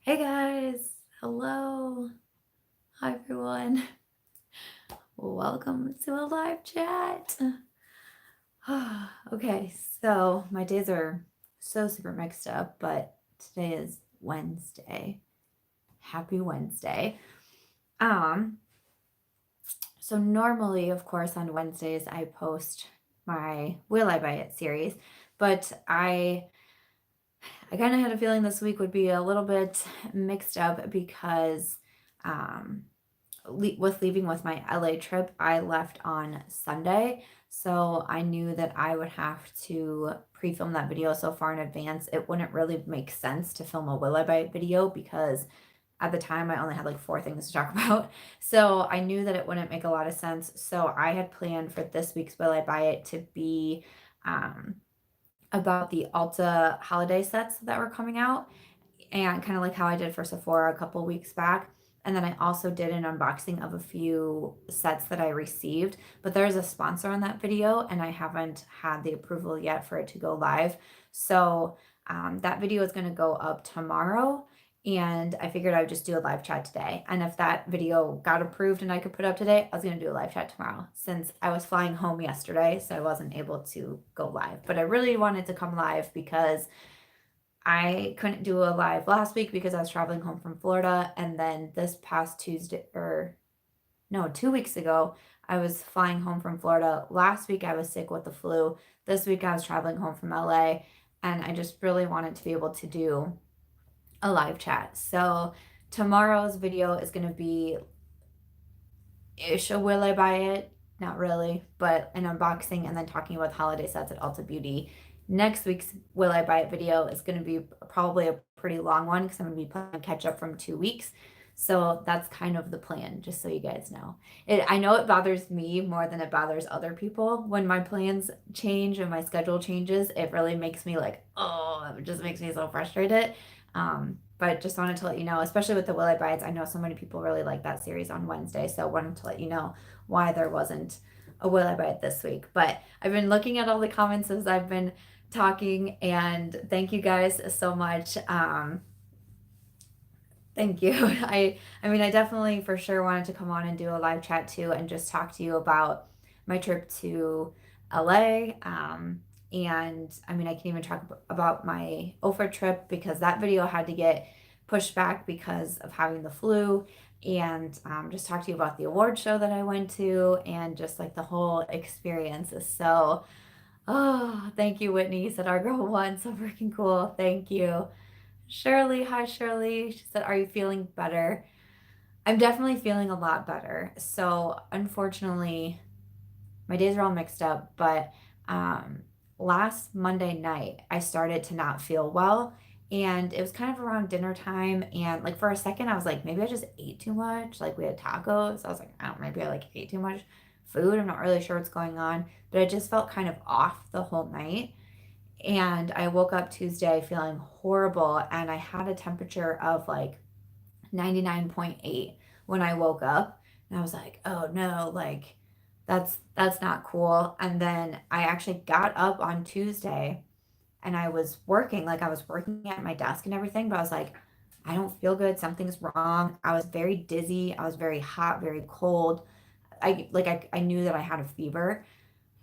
Hey guys, hello, hi everyone. Welcome to a live chat. Okay, so my days are so super mixed up, but today is Wednesday. Happy Wednesday. Um, so normally, of course, on Wednesdays I post my Will I Buy It series, but I kind of had a feeling this week would be a little bit mixed up because um with leaving with my LA trip, I left on Sunday. So I knew that I would have to pre-film that video so far in advance. It wouldn't really make sense to film a Will I Buy It video because at the time I only had like four things to talk about. So I knew that it wouldn't make a lot of sense. So I had planned for this week's Will I Buy It to be um, about the Ulta holiday sets that were coming out and kind of like how I did for Sephora a couple weeks back. And then I also did an unboxing of a few sets that I received, but there's a sponsor on that video and I haven't had the approval yet for it to go live. So that video is going to go up tomorrow. And I figured I would just do a live chat today. And if that video got approved and I could put up today, I was going to do a live chat tomorrow since I was flying home yesterday. So I wasn't able to go live. But I really wanted to come live because I couldn't do a live last week because I was traveling home from Florida. And then this past Tuesday, or no, 2 weeks ago, I was flying home from Florida. Last week, I was sick with the flu. This week, I was traveling home from LA. And I just really wanted to be able to do a live chat. So tomorrow's video is going to be ish a Will I Buy It? Not really, but an unboxing and then talking about holiday sets at Ulta Beauty. Next week's Will I Buy It video is going to be probably a pretty long one because I'm going to be playing catch up from 2 weeks. So that's kind of the plan, just so you guys know. I know it bothers me more than it bothers other people when my plans change and my schedule changes. It really makes me like, oh, it just makes me so frustrated. But just wanted to let you know, especially with the Will I Buy It, I know so many people really like that series on Wednesday. So wanted to let you know why there wasn't a Will I Buy It this week. But I've been looking at all the comments as I've been talking, and thank you guys so much. Thank you. I mean, I definitely for sure wanted to come on and do a live chat too and just talk to you about my trip to LA. And I mean, I can even talk about my OFA trip because that video had to get pushed back because of having the flu. And just talk to you about the award show that I went to and just like the whole experience. So, oh, thank you, Whitney. You said our girl won. So freaking cool. Thank you. Shirley, hi Shirley. She said, "Are you feeling better?" I'm definitely feeling a lot better. So, unfortunately, my days are all mixed up, but um, last Monday night, I started to not feel well. And it was kind of around dinner time. And like for a second, I was like, maybe I just ate too much. Like we had tacos. I was like, I don't, maybe I like ate too much food. I'm not really sure what's going on. But I just felt kind of off the whole night. And I woke up Tuesday feeling horrible. And I had a temperature of like 99.8 when I woke up. And I was like, oh no, like that's not cool. And then I actually got up on Tuesday and I was working, like I was working at my desk and everything, but I was like, I don't feel good. Something's wrong. I was very dizzy. I was very hot, very cold. I knew that I had a fever.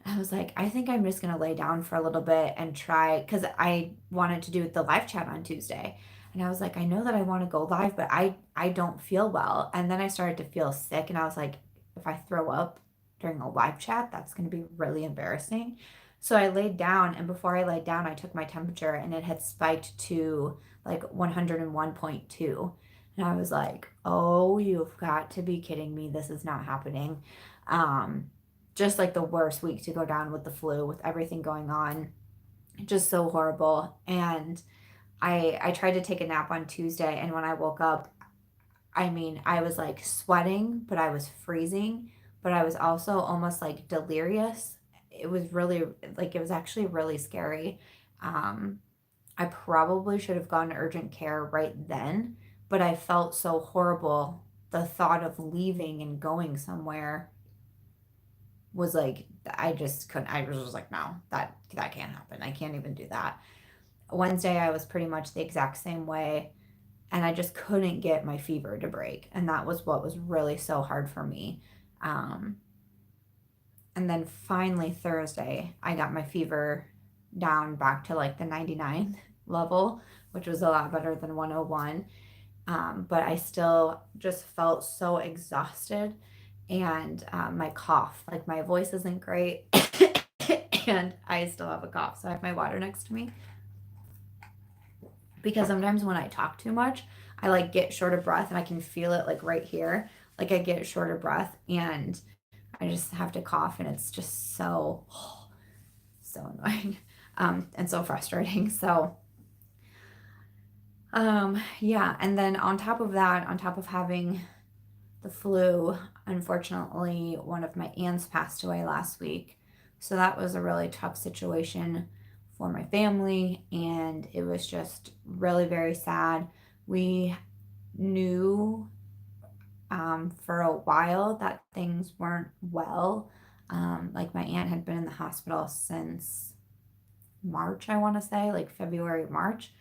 I was like, I think I'm just gonna lay down for a little bit and try because I wanted to do the live chat on Tuesday. And I was like, I know that I want to go live, but I don't feel well. And then I started to feel sick and I was like, if I throw up during a live chat, that's gonna be really embarrassing. So I laid down and before I laid down, I took my temperature and it had spiked to like 101.2. And I was like, oh, you've got to be kidding me. This is not happening. Um, just like the worst week to go down with the flu with everything going on, just so horrible. And I tried to take a nap on Tuesday and when I woke up, I mean, I was like sweating, but I was freezing, but I was also almost like delirious. It was really like it was actually really scary. um I probably should have gone to urgent care right then, but I felt so horrible. The thought of leaving and going somewhere was like I just couldn't. I was just like, no, that can't happen. I can't even do that. Wednesday I was pretty much the exact same way. and I just couldn't get my fever to break. And that was what was really so hard for me. And then finally Thursday, I got my fever down back to like the 99 level, which was a lot better than 101. But I still just felt so exhausted, and my cough, like my voice isn't great, and I still have a cough. So I have my water next to me because sometimes when I talk too much, I like get short of breath, and I can feel it like right here. Like I get short of breath, and I just have to cough, and it's just so so annoying, and so frustrating. So yeah, and then on top of that, on top of having the flu, unfortunately, one of my aunts passed away last week. So that was a really tough situation for my family, and it was just really very sad. We knew for a while that things weren't well. Like my aunt had been in the hospital since March, I want to say, like February, March.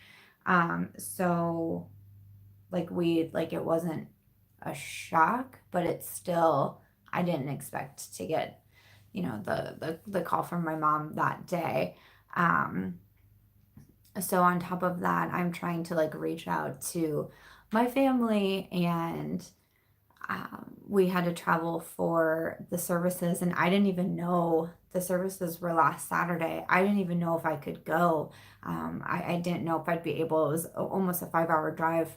So like it wasn't a shock, but it's still, I didn't expect to get, the call from my mom that day. So on top of that, I'm trying to like reach out to my family, and we had to travel for the services, and I didn't even know the services were last Saturday. I didn't even know if I could go. I didn't know if I'd be able. It was almost a 5-hour drive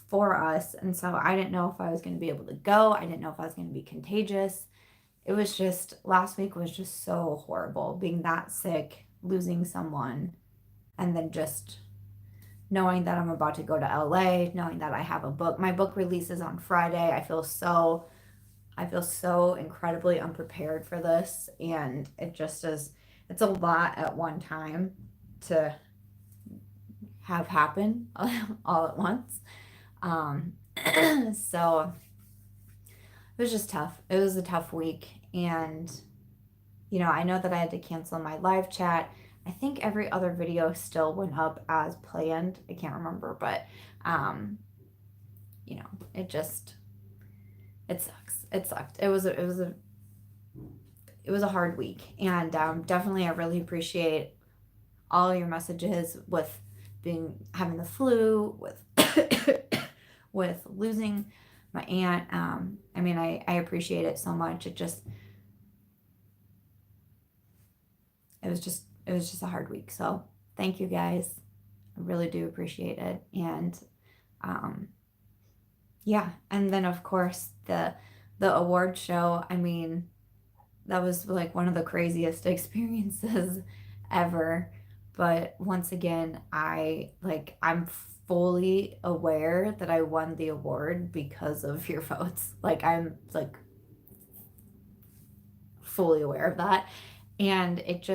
for us, and so I didn't know if I was going to be able to go. I didn't know if I was going to be contagious. It was just, last week was just so horrible, being that sick, losing someone, and then just knowing that I'm about to go to LA, knowing that I have a book. My book releases on Friday. I feel so incredibly unprepared for this, and it just is, it's a lot at one time to have happen all at once. So it was just tough. It was a tough week, and I know that I had to cancel my live chat. I think every other video still went up as planned. I can't remember, but it just, it sucks. It sucked. It was a hard week, and definitely I really appreciate all your messages with having the flu, with with losing my aunt. I mean, I appreciate it so much. It was just a hard week. So thank you guys. I really do appreciate it. And yeah, and then of course the award show, I mean, that was like one of the craziest experiences ever. But once again, I'm fully aware that I won the award because of your votes. Like I'm like fully aware of that. And it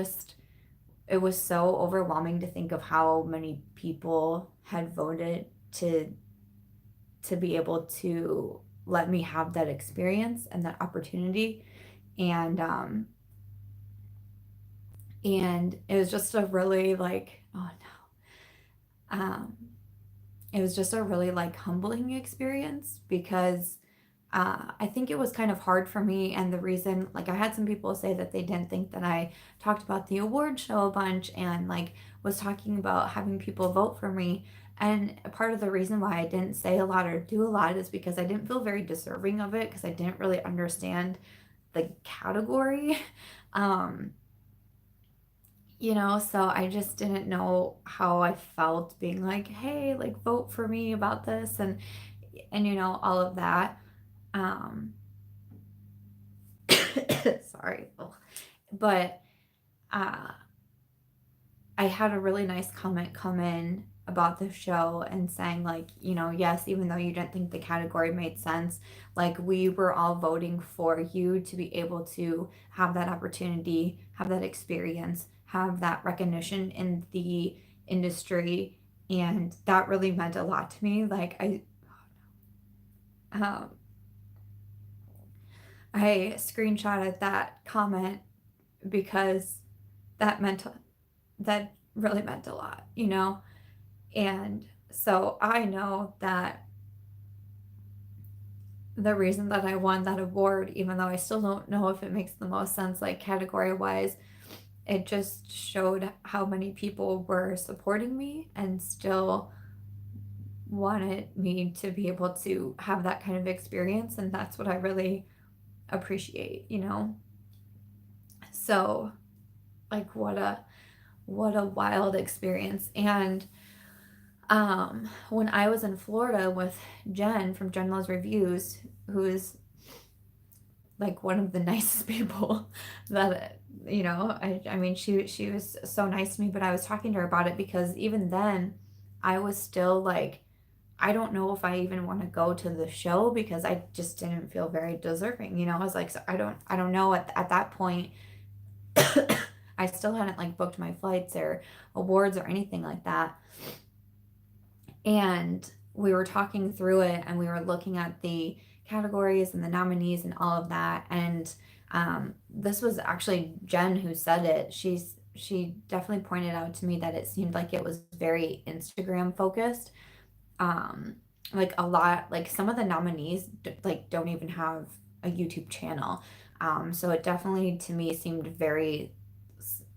was so overwhelming to think of how many people had voted to be able to let me have that experience and that opportunity. And it was just a really like, oh no. It was just a really like humbling experience because I think it was kind of hard for me. And the reason, like, I had some people say that they didn't think that I talked about the award show a bunch and like was talking about having people vote for me. And part of the reason why I didn't say a lot or do a lot is because I didn't feel very deserving of it because I didn't really understand the category. Um, so I just didn't know how I felt being like, hey, like vote for me about this and all of that. Um sorry. Ugh. But I had a really nice comment come in about the show and saying like, yes, even though you didn't think the category made sense, like we were all voting for you to be able to have that opportunity, have that experience, have that recognition in the industry. And that really meant a lot to me. Like um, I screenshotted that comment because that really meant a lot, And So I know that the reason that I won that award, even though I still don't know if it makes the most sense, like category wise, it just showed how many people were supporting me and still wanted me to be able to have that kind of experience. And that's what I really appreciate, you know? So, like, what a wild experience. And when I was in Florida with Jen from JenLuvsReviews, who is like one of the nicest people that, you know, I mean she was so nice to me, but I was talking to her about it because even then I was still like, I don't know if I even want to go to the show because I just didn't feel very deserving, you know. I was like, so I don't know at that point. I still hadn't like booked my flights or awards or anything like that. And we were talking through it and we were looking at the categories and the nominees and all of that. And this was actually Jen who said it. She definitely pointed out to me that it seemed like it was very Instagram focused. Um, like a lot, like some of the nominees like don't even have a YouTube channel. So it definitely to me seemed very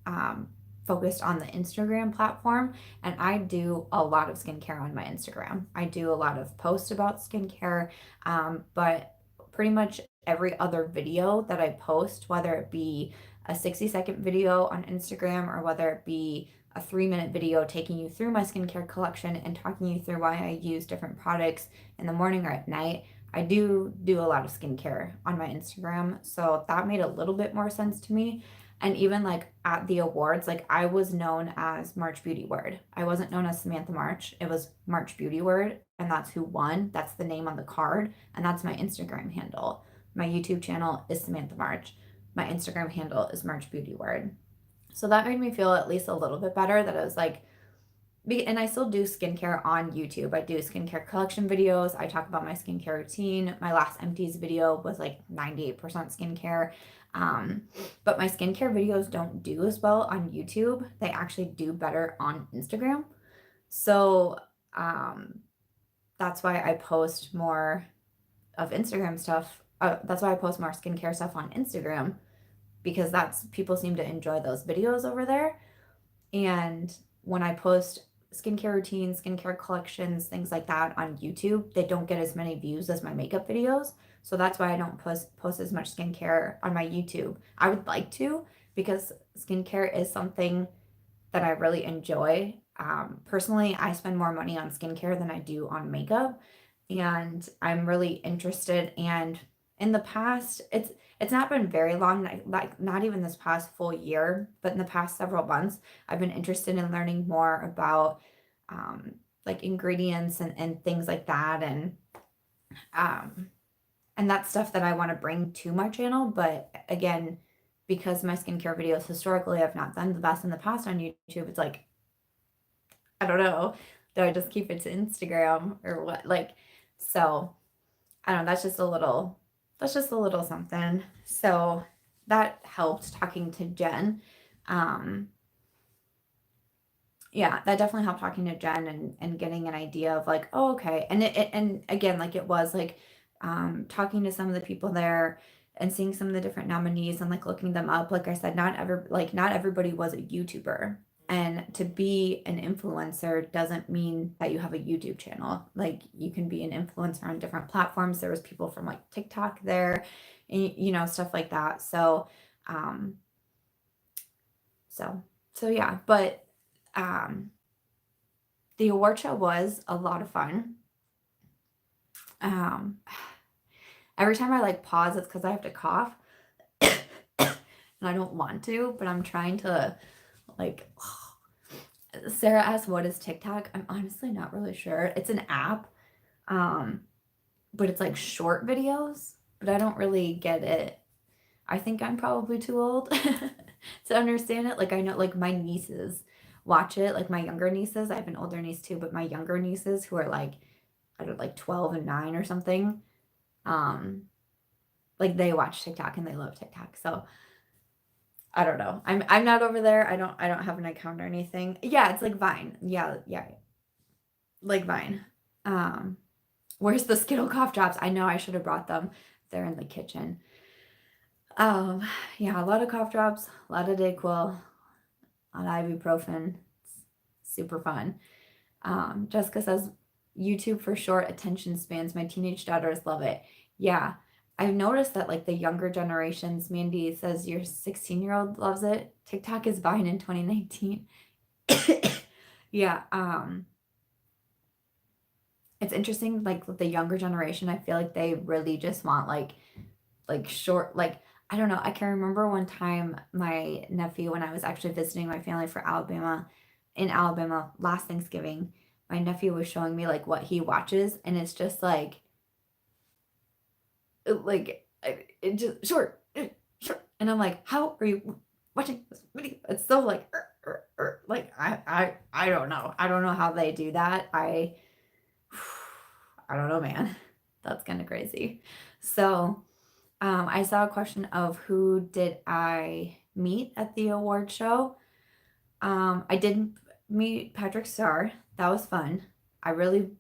um, focused on the Instagram platform. And I do a lot of skincare on my Instagram. I do a lot of posts about skincare, but pretty much every other video that I post, whether it be a 60-second video on Instagram or whether it be a 3-minute video taking you through my skincare collection and talking you through why I use different products in the morning or at night. I do a lot of skincare on my Instagram, so that made a little bit more sense to me. And even like at the awards, like I was known as March Beauty Word. I wasn't known as Samantha March. It was March Beauty Word, and that's who won. That's the name on the card, and that's my Instagram handle. My YouTube channel is Samantha March. My Instagram handle is March Beauty Word. So that made me feel at least a little bit better that I was like, and I still do skincare on YouTube. I do skincare collection videos. I talk about my skincare routine. My last empties video was like 98% skincare. Um, but my skincare videos don't do as well on YouTube. They actually do better on Instagram. So um, that's why I post more of Instagram stuff. That's why I post more skincare stuff on Instagram because that's people seem to enjoy those videos over there. And when I post skincare routines, skincare collections, things like that on YouTube, they don't get as many views as my makeup videos. So that's why I don't post as much skincare on my YouTube. I would like to because skincare is something that I really enjoy. Personally, I spend more money on skincare than I do on makeup, and I'm really interested. And in the past, it's not been very long, like not even this past full year, but in the past several months, I've been interested in learning more about like ingredients and things like that, um, and that's stuff that I want to bring to my channel. But again, because my skincare videos historically have not done the best in the past on YouTube, it's like, I don't know, do I just keep it to Instagram or what? Like, so I don't know, that's just a little something. So that helped talking to Jen. Um, yeah, that definitely helped talking to Jen and getting an idea of like, oh, okay. And again, like it was like talking to some of the people there and seeing some of the different nominees and like looking them up. Like I said, not everybody was a YouTuber. And to be an influencer doesn't mean that you have a YouTube channel. Like you can be an influencer on different platforms. There was people from like TikTok there, and, you know, stuff like that. Um, so, so yeah, but um, the award show was a lot of fun. Um, every time I like pause, it's because I have to cough, and I don't want to, but I'm trying to like. Sarah asked, "What is TikTok?" I'm honestly not really sure. It's an app, um, but it's like short videos. But I don't really get it. I think I'm probably too old to understand it. Like I know, like my nieces watch it. Like my younger nieces. I have an older niece too, but my younger nieces who are like, I don't know, like 12 and 9 or something. Um, like they watch TikTok and they love TikTok. So I don't know. I'm not over there. I don't have an account or anything. Yeah, it's like Vine. Yeah, yeah. like mine. Where's the Skittle cough drops? I know I should have brought them. They're in the kitchen. Yeah, a lot of cough drops, a lot of Dayquil, a lot of ibuprofen. It's super fun. Jessica says, YouTube for short attention spans. My teenage daughters love it. Yeah, I've noticed that like the younger generations, Mandy says your 16-year-old loves it. TikTok is Vine in 2019. Yeah, it's interesting, like with the younger generation, I feel like they really just want like short, like I don't know. I can remember one time my nephew, when I was actually visiting my family for in Alabama last Thanksgiving, my nephew was showing me like what he watches, and it's just it just short, and I'm like, how are you watching this video? It's so like like I don't know. I don't know how they do that. I don't know, man. That's kind of crazy. So, I saw a question of who did I meet at the award show. I did meet Patrick Starrr. That was fun. I really,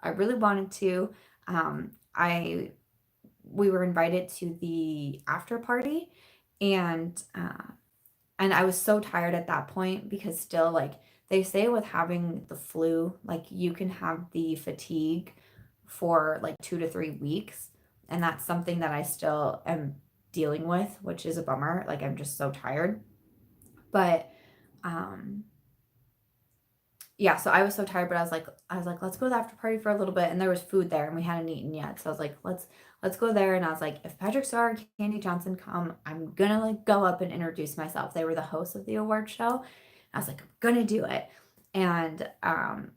I really wanted to. I We were invited to the after party, and I was so tired at that point because still like they say with having the flu, like you can have the fatigue for like 2 to 3 weeks, and that's something that I still am dealing with, which is a bummer. Like I'm just so tired. But um yeah, so I was so tired, but I was like, let's go to the after party for a little bit, and there was food there, and we hadn't eaten yet, so I was like, let's go there, and I was like, if Patrick Starr and Candy Johnson come, I'm gonna like go up and introduce myself. They were the hosts of the award show. I was like, I'm gonna do it, and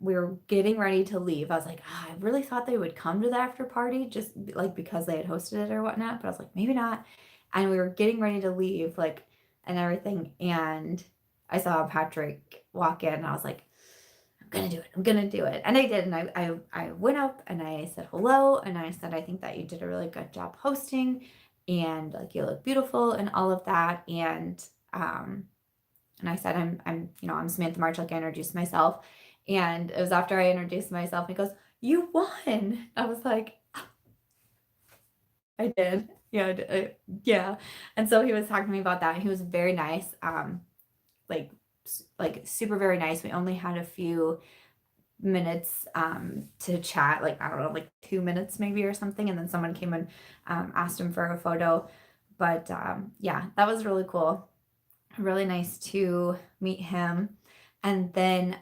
we were getting ready to leave. I was like, I really thought they would come to the after party just like because they had hosted it or whatnot, but I was like, maybe not. And we were getting ready to leave, like, and everything, and I saw Patrick walk in, and I was like, gonna do it. I'm gonna do it. And I did. And I went up and I said hello. And I said, I think that you did a really good job hosting, and like you look beautiful and all of that. And I said, I'm Samantha March, like I introduced myself. And it was after I introduced myself, and he goes, you won. I was like, I did. Yeah, yeah. And so he was talking to me about that. And he was very nice. Like, like super, very nice. We only had a few minutes to chat, like I don't know, like 2 minutes maybe or something, and then someone came and asked him for a photo. But yeah, that was really cool, really nice to meet him. And then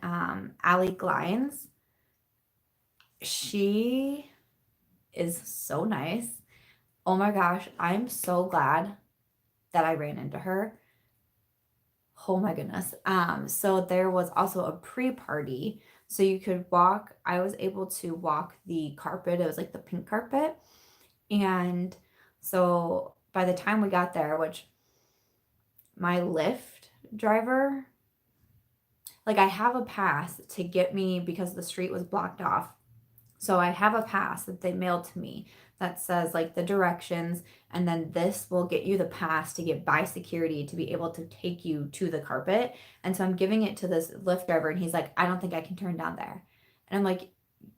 Allie Glines, she is so nice. Oh my gosh, I'm so glad that I ran into her. Oh my goodness. So there was also a pre-party. So you could walk, I was able to walk the carpet. It was like the pink carpet. And so by the time we got there, which my Lyft driver, like I have a pass to get me because the street was blocked off. So I have a pass that they mailed to me that says like the directions, and then this will get you the pass to get by security to be able to take you to the carpet. And so I'm giving it to this Lyft driver, and he's like, I don't think I can turn down there. And I'm like,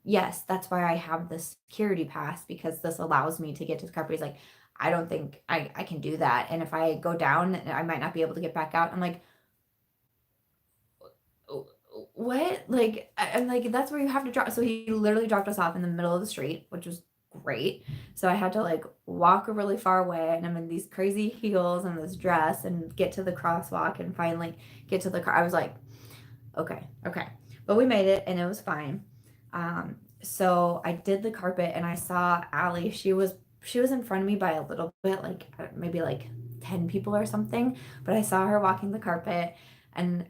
yes, that's why I have the security pass, because this allows me to get to the carpet. He's like, I don't think I can do that. And if I go down, I might not be able to get back out. I'm like, what? Like, I'm like, that's where you have to drop. So he literally dropped us off in the middle of the street, which was great. So I had to like walk a really far way, and I'm in these crazy heels and this dress, and get to the crosswalk and finally get to the car. I was like, okay, okay. But we made it and it was fine. So I did the carpet, and I saw Allie. She was in front of me by a little bit, like maybe like 10 people or something. But I saw her walking the carpet, and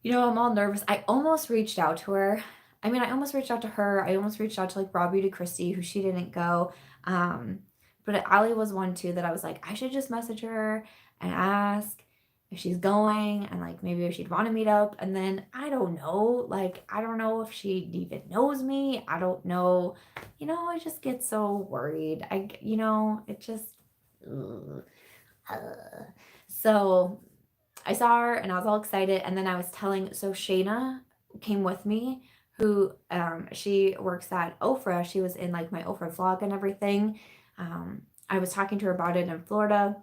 I'm all nervous. I almost reached out to her. I mean, I almost reached out to her. I almost reached out to like Raw Beauty Christy, who she didn't go. But Allie was one too that I was like, I should just message her and ask if she's going, and like maybe if she'd want to meet up. And then I don't know, like I don't know if she even knows me. I don't know. I just get so worried. It just ugh. So I saw her and I was all excited. And then I was so Shayna came with me, who she works at Ofra. She was in like my Ofra vlog and everything. I was talking to her about it in Florida.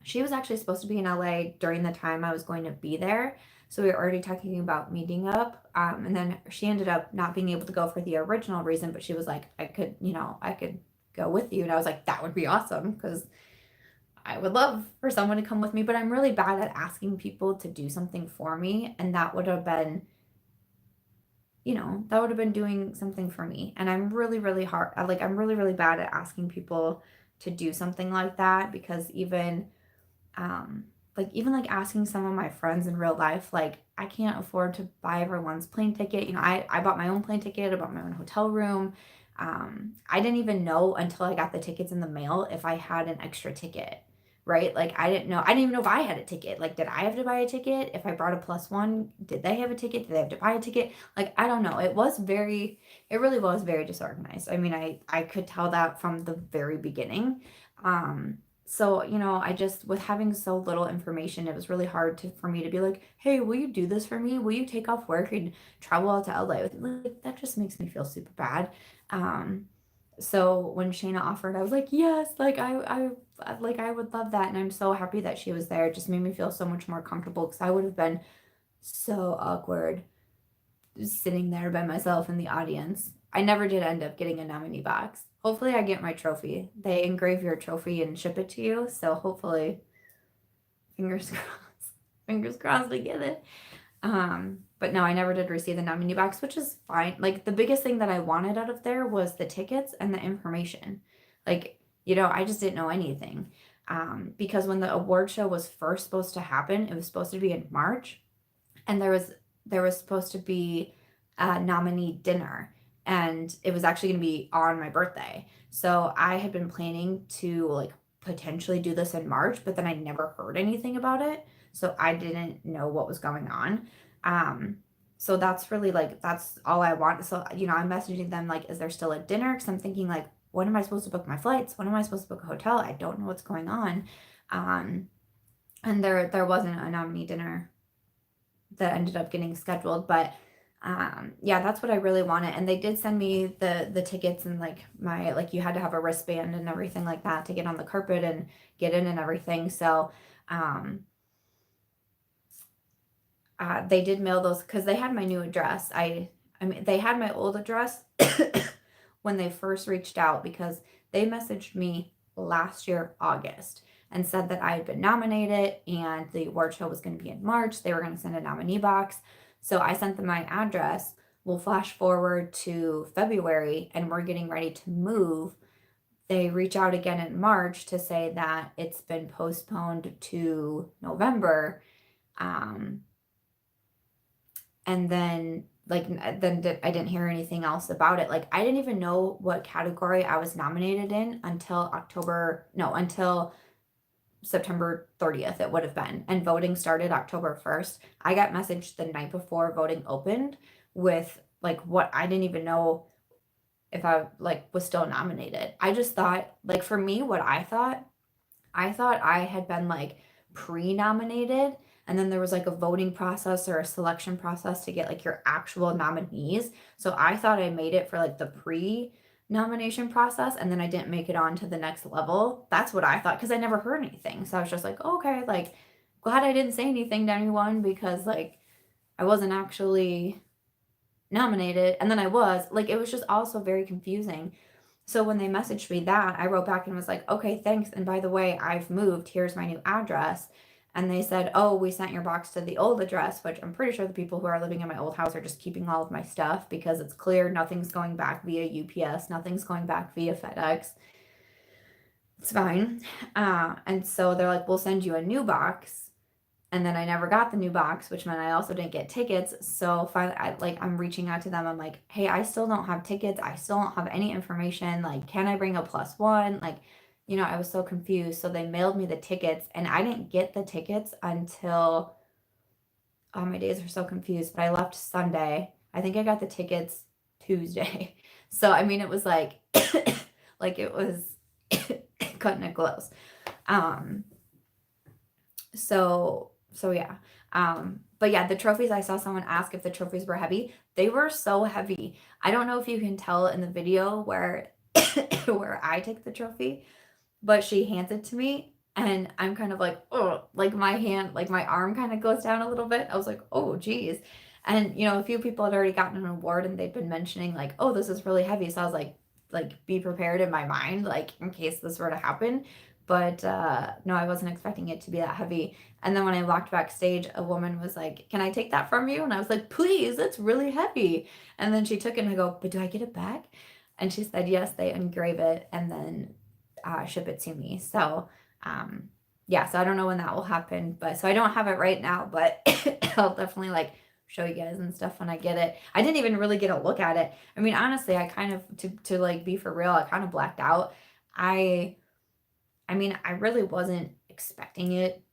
She was actually supposed to be in LA during the time I was going to be there. So we were already talking about meeting up. And then she ended up not being able to go for the original reason, but she was like, I could go with you. And I was like, that would be awesome because I would love for someone to come with me. But I'm really bad at asking people to do something for me. And that would have been, that would have been doing something for me. And I'm really, really hard. I'm really, really bad at asking people to do something like that because um, even like asking some of my friends in real life, like I can't afford to buy everyone's plane ticket. I bought my own plane ticket, I bought my own hotel room. I didn't even know until I got the tickets in the mail if I had an extra ticket, right? Like I didn't know, I didn't even know if I had a ticket. Like, did I have to buy a ticket? If I brought a plus one, did they have a ticket? Did they have to buy a ticket? Like, I don't know. It really was very disorganized. I mean, I could tell that from the very beginning. So, I just, with having so little information, it was really hard for me to be like, hey, will you do this for me? Will you take off work and travel out to LA with me? Like, that just makes me feel super bad. Um, so when Shayna offered, I was like, yes, I would love that. And I'm so happy that she was there. It just made me feel so much more comfortable because I would have been so awkward just sitting there by myself in the audience. I never did end up getting a nominee box. Hopefully I get my trophy. They engrave your trophy and ship it to you. So hopefully, fingers crossed, fingers crossed I get it. But no, I never did receive the nominee box, which is fine. Like the biggest thing that I wanted out of there was the tickets and the information. Like, I just didn't know anything. Because when the award show was first supposed to happen, it was supposed to be in March, and there was supposed to be a nominee dinner, and it was actually going to be on my birthday. So I had been planning to like potentially do this in March, but then I never heard anything about it. So I didn't know what was going on. Um, so that's really like, that's all I want. So, I'm messaging them like, is there still a dinner? Because I'm thinking like, when am I supposed to book my flights? When am I supposed to book a hotel? I don't know what's going on. And there wasn't a nominee dinner that ended up getting scheduled, but yeah, that's what I really wanted. And they did send me the tickets and like you had to have a wristband and everything like that to get on the carpet and get in and everything. So they did mail those because they had my new address. I mean, they had my old address when they first reached out because they messaged me last year, August, and said that I had been nominated and the award show was going to be in March. They were going to send a nominee box. So I sent them my address. We'll flash forward to February and we're getting ready to move. They reach out again in March to say that it's been postponed to November. And then I didn't hear anything else about it. Like I didn't even know what category I was nominated in until September 30th it would have been, and voting started October 1st. I got messaged the night before voting opened with like what I didn't even know if I like was still nominated. I just thought, like, for me, what I thought I had been like pre-nominated, and then there was like a voting process or a selection process to get like your actual nominees. So I thought I made it for like the pre-nomination process, and then I didn't make it on to the next level. That's what I thought because I never heard anything. So I was just like, oh, okay, like glad I didn't say anything to anyone because like I wasn't actually nominated, and then I was like, it was just also very confusing. So when they messaged me that, I wrote back and was like, okay, thanks. And by the way, I've moved. Here's my new address. And they said, oh, we sent your box to the old address, which I'm pretty sure the people who are living in my old house are just keeping all of my stuff because it's clear nothing's going back via UPS, nothing's going back via FedEx. It's fine. And so they're like, we'll send you a new box. And then I never got the new box, which meant I also didn't get tickets. So finally, I'm reaching out to them. I'm like, hey, I still don't have tickets. I still don't have any information. Like, can I bring a plus one? Like, I was so confused. So they mailed me the tickets, and I didn't get the tickets until, oh, my days are so confused. But I left Sunday. I think I got the tickets Tuesday. So, I mean, it was like, like it was cutting it close. So yeah. But yeah, the trophies, I saw someone ask if the trophies were heavy. They were so heavy. I don't know if you can tell in the video where where I take the trophy, but she hands it to me and I'm kind of like, oh, like my hand, like my arm kind of goes down a little bit. I was like, oh, geez. And a few people had already gotten an award and they'd been mentioning like, oh, this is really heavy. So I was like be prepared in my mind, like in case this were to happen. But no, I wasn't expecting it to be that heavy. And then when I walked backstage, a woman was like, can I take that from you? And I was like, please, it's really heavy. And then she took it and I go, but do I get it back? And she said, yes, they engrave it and then ship it to me. So, yeah, so I don't know when that will happen, but so I don't have it right now, but I'll definitely like show you guys and stuff when I get it. I didn't even really get a look at it. I mean, honestly, I kind of to like be for real, I kind of blacked out. I I mean, I really wasn't expecting it.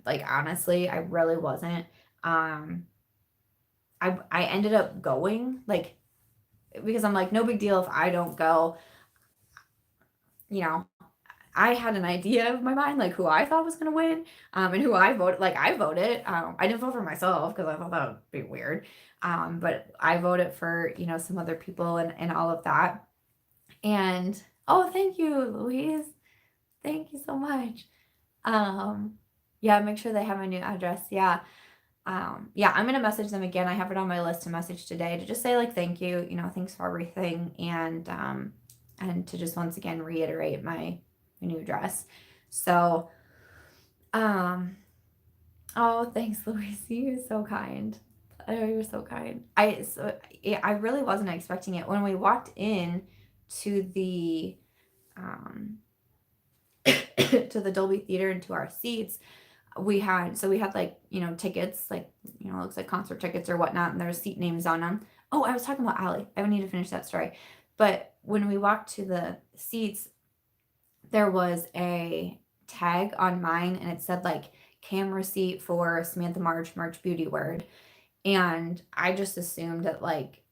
Like honestly, I really wasn't. Um I ended up going like because I'm like no big deal if I don't go, you know, I had an idea of my mind, like who I thought was gonna win, and who I voted. Like I voted. I didn't vote for myself because I thought that would be weird. But I voted for some other people and all of that. And oh, thank you, Louise. Thank you so much. Um, yeah, make sure they have my new address. Yeah. Yeah, I'm gonna message them again. I have it on my list to message today to just say like thank you, thanks for everything, and to just once again reiterate my new address. So, um, oh, thanks, Louise. You're so kind. Oh, you're so kind. Yeah, I really wasn't expecting it when we walked in to the um to the Dolby Theater and to our seats. We had like tickets, like it looks like concert tickets or whatnot, and there's seat names on them. Oh, I was talking about Allie. I would need to finish that story. But when we walked to the seats, there was a tag on mine and it said like camera seat for Samantha March, March Beauty Word. And I just assumed that like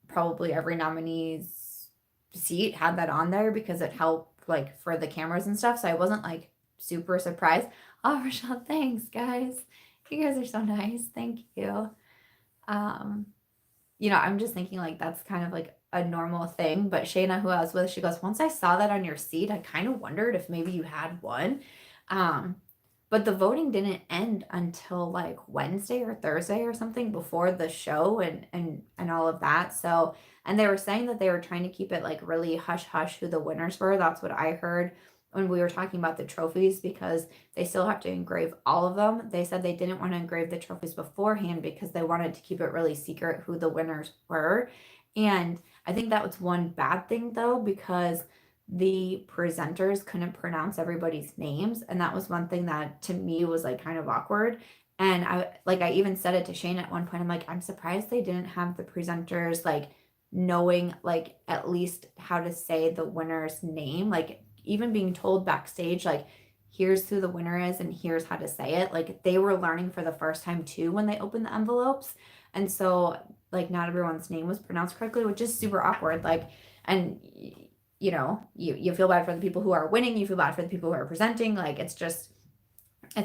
probably every nominee's seat had that on there because it helped like for the cameras and stuff. So I wasn't like super surprised. Oh, Rochelle, thanks, guys. You guys are so nice. Thank you. Um, I'm just thinking like that's kind of like a normal thing. But Shayna, who I was with, she goes, once I saw that on your seat, I kind of wondered if maybe you had one. Um, but the voting didn't end until like Wednesday or Thursday or something before the show and all of that. So, and they were saying that they were trying to keep it like really hush hush who the winners were. That's what I heard when we were talking about the trophies because they still have to engrave all of them. They said they didn't want to engrave the trophies beforehand because they wanted to keep it really secret who the winners were. And I think that was one bad thing though, because the presenters couldn't pronounce everybody's names. And that was one thing that to me was like kind of awkward. And I even said it to Shane at one point. I'm like, I'm surprised they didn't have the presenters like knowing like at least how to say the winner's name. Like even being told backstage, like, here's who the winner is and here's how to say it. Like they were learning for the first time too when they opened the envelopes. And so like not everyone's name was pronounced correctly, which is super awkward. Like, and you feel bad for the people who are winning, you feel bad for the people who are presenting. Like it's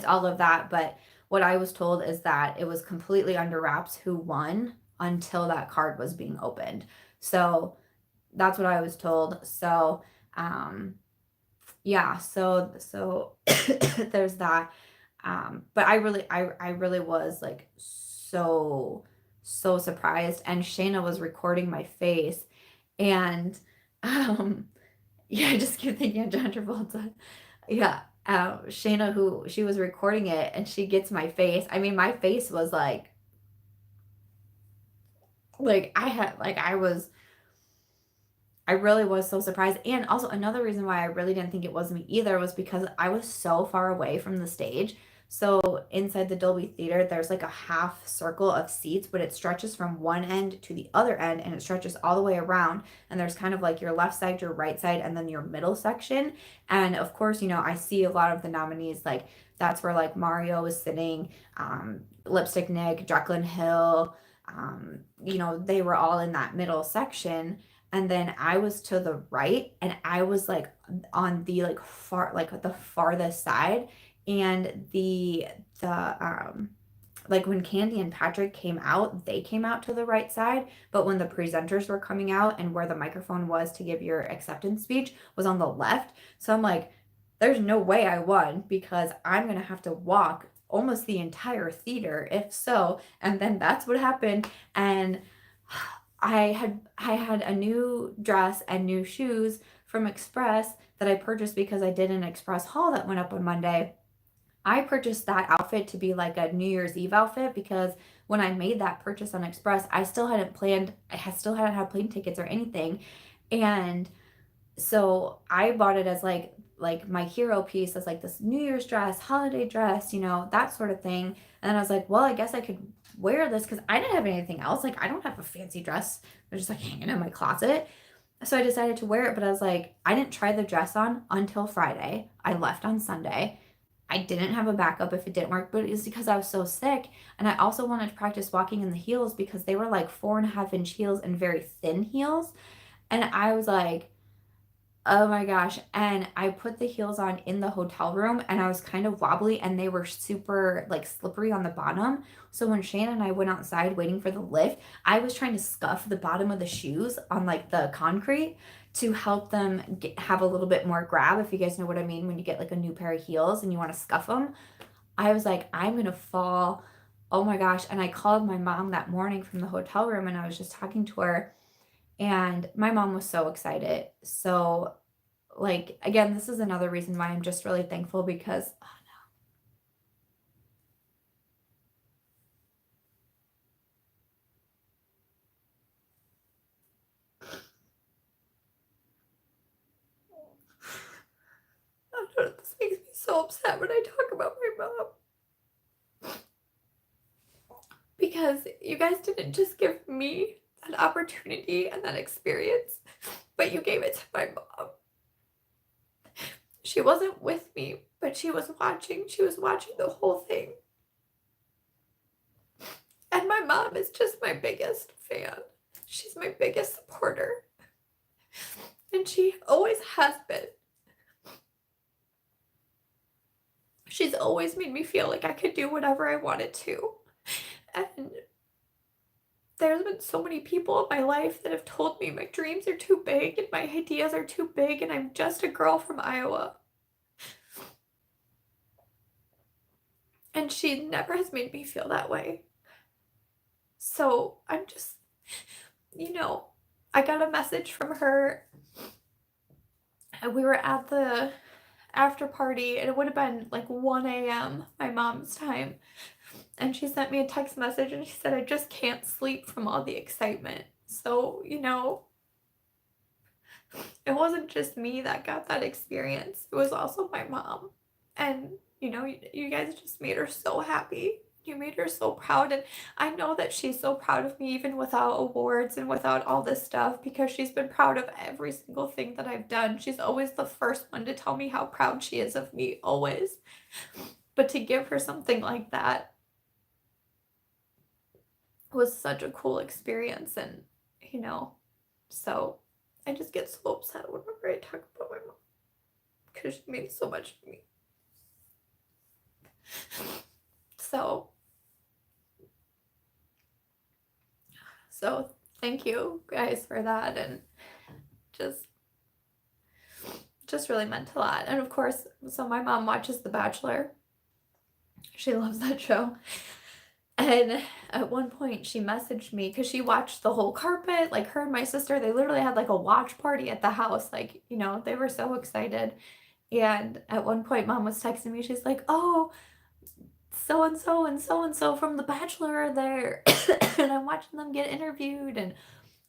all of that. But what I was told is that it was completely under wraps who won until that card was being opened. So that's what I was told. So yeah, so there's that. But I really was like so surprised. And Shayna was recording my face and um yeah, I just keep thinking of John Travolta. Yeah. Shayna, who she was recording it and she gets my face. I mean, my face was like I really was so surprised. And also another reason why I really didn't think it was me either was because I was so far away from the stage. So inside the Dolby Theater, there's like a half circle of seats, but it stretches from one end to the other end and it stretches all the way around. And there's kind of like your left side, your right side, and then your middle section. And of course, I see a lot of the nominees, like that's where like Mario is sitting, Lipstick Nick, Jaclyn Hill, they were all in that middle section. And then I was to the right and I was like on the like far like the farthest side and the like when Candy and Patrick came out, they came out to the right side, but when the presenters were coming out and where the microphone was to give your acceptance speech was on the left. So I'm like, there's no way I won because I'm going to have to walk almost the entire theater if so. And then that's what happened. And I had a new dress and new shoes from Express that I purchased because I did an Express haul that went up on Monday. I purchased that outfit to be like a New Year's Eve outfit because when I made that purchase on Express, I still hadn't had plane tickets or anything. And so I bought it as like my hero piece, as like this New Year's dress, holiday dress, that sort of thing. And then I was like, well, I guess I could wear this because I didn't have anything else. Like I don't have a fancy dress. They're just like hanging in my closet. So I decided to wear it, but I was like, I didn't try the dress on until Friday. I left on Sunday. I didn't have a backup if it didn't work, but it's because I was so sick. And I also wanted to practice walking in the heels because they were like 4.5-inch heels and very thin heels. And I was like, oh my gosh. And I put the heels on in the hotel room and I was kind of wobbly and they were super like slippery on the bottom. So when Shane and I went outside waiting for the lift, I was trying to scuff the bottom of the shoes on like the concrete to help them have a little bit more grab. If you guys know what I mean, when you get like a new pair of heels and you want to scuff them, I was like, I'm going to fall. Oh my gosh. And I called my mom that morning from the hotel room and I was just talking to her. And my mom was so excited. So, like, again, this is another reason why I'm just really thankful because, oh no, I don't know, this makes me so upset when I talk about my mom. Because you guys didn't just give me that opportunity and that experience, but you gave it to my mom. She wasn't with me, but she was watching. She was watching the whole thing. And my mom is just my biggest fan. She's my biggest supporter. And she always has been. She's always made me feel like I could do whatever I wanted to. And there's been so many people in my life that have told me my dreams are too big and my ideas are too big and I'm just a girl from Iowa. And she never has made me feel that way. So I'm just, I got a message from her. We were at the after party and it would have been like 1 a.m. my mom's time. And she sent me a text message and she said, I just can't sleep from all the excitement. So, it wasn't just me that got that experience. It was also my mom. And, you guys just made her so happy. You made her so proud. And I know that she's so proud of me even without awards and without all this stuff because she's been proud of every single thing that I've done. She's always the first one to tell me how proud she is of me, always. But to give her something like that was such a cool experience. And, so I just get so upset whenever I talk about my mom because she made so much for me. So thank you guys for that, and just really meant a lot. And of course, so my mom watches The Bachelor. She loves that show. And at one point she messaged me because she watched the whole carpet, like her and my sister, they literally had like a watch party at the house. Like, they were so excited. And at one point mom was texting me, she's like, oh, so-and-so and so-and-so from The Bachelor are there. And I'm watching them get interviewed. And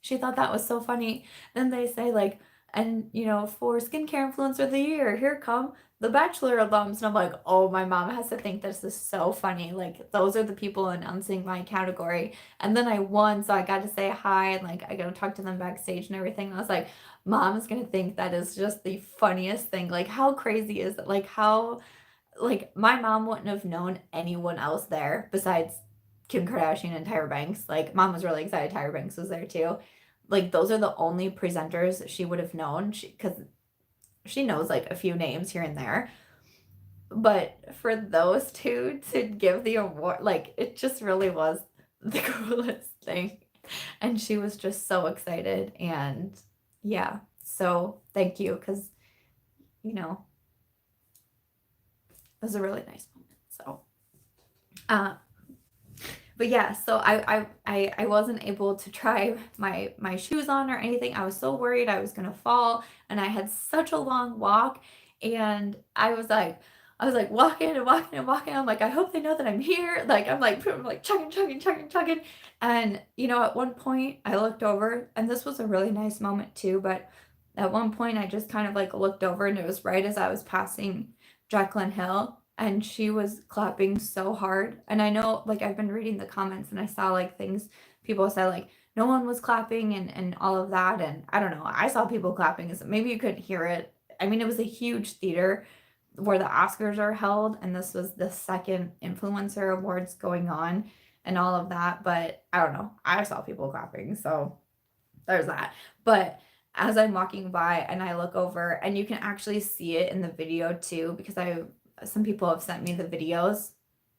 she thought that was so funny. Then they say like, and for skincare influencer of the year, here come the Bachelor alums. And I'm like, oh, my mom has to think this is so funny. Like, those are the people announcing my category. And then I won, so I got to say hi and like I got to talk to them backstage and everything. And I was like, mom is gonna think that is just the funniest thing. Like, how crazy is it? Like, how, like, my mom wouldn't have known anyone else there besides Kim Kardashian and Tyra Banks. Like, mom was really excited Tyra Banks was there too. Like, those are the only presenters she would have known, because she knows like a few names here and there. But for those two to give the award, like, it just really was the coolest thing. And she was just so excited. And yeah, so thank you, because, you know, it was a really nice moment. So, uh, but yeah, so I wasn't able to try my shoes on or anything. I was so worried I was gonna fall, and I had such a long walk, and I was like walking and walking and walking. I'm like, I hope they know that I'm here. Like I'm like chugging, chugging, chugging, chugging. And you know, at one point I looked over, and this was a really nice moment too, but at one point I just kind of like looked over, and it was right as I was passing Jaclyn Hill, and she was clapping so hard. And I know, like, I've been reading the comments, and I saw like things people said, like, no one was clapping and all of that. And I don't know, I saw people clapping, so maybe you couldn't hear it. I mean, it was a huge theater where the Oscars are held, and this was the second influencer awards going on and all of that. But I don't know, I saw people clapping, so there's that. But as I'm walking by and I look over, and you can actually see it in the video too, because some people have sent me the videos.